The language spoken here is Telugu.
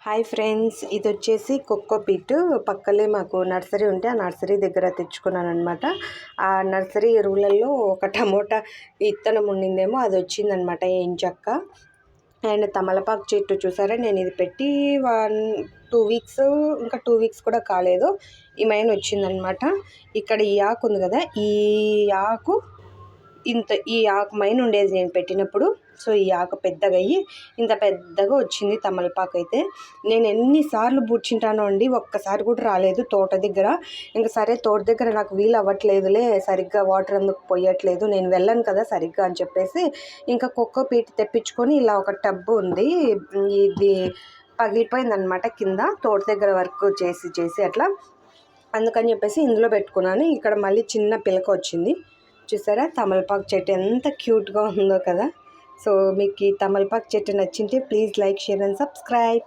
హాయ్ ఫ్రెండ్స్, ఇది వచ్చేసి కోకోపీట్. పక్కలే మాకు నర్సరీ ఉంటే ఆ నర్సరీ దగ్గర తెచ్చుకున్నాను అనమాట. ఆ నర్సరీ ఎరువులలో ఒక టమోటా ఇత్తనం ఉండిందేమో, అది వచ్చిందనమాట ఎంచక్క. అండ్ తమలపాకు చెట్టు చూసారా, నేను ఇది పెట్టి 2 వీక్స్, ఇంకా 2 వీక్స్ కూడా కాలేదు, ఈ మైన వచ్చిందనమాట. ఇక్కడ ఈ ఆకు ఉంది కదా, ఈ ఆకు ఈ ఆకు మైన ఉండేది నేను పెట్టినప్పుడు. సో ఈ ఆకు పెద్దగా అయ్యి ఇంత పెద్దగా వచ్చింది తమలపాకు. అయితే నేను ఎన్నిసార్లు బూడ్చింటానో అండి, ఒక్కసారి కూడా రాలేదు తోట దగ్గర. ఇంకా సరే తోట దగ్గర నాకు వీలు అవ్వట్లేదులే, సరిగ్గా వాటర్ అందుకు పోయట్లేదు, నేను వెళ్ళను కదా సరిగ్గా అని చెప్పేసి ఇంకా కోకోపీట్ తెప్పించుకొని, ఇలా ఒక టబ్బు ఉంది, ఇది పగిలిపోయిందనమాట కింద, తోట దగ్గర వర్క్ చేసి అట్లా, అందుకని చెప్పేసి ఇందులో పెట్టుకున్నాను. ఇక్కడ మళ్ళీ చిన్న పిలక వచ్చింది చూసారా. తమలపాకు చెట్టు ఎంత క్యూట్గా ఉందో కదా. సో మీకు ఈ తమలపాకు చెట్టు నచ్చింటే please like, share and subscribe.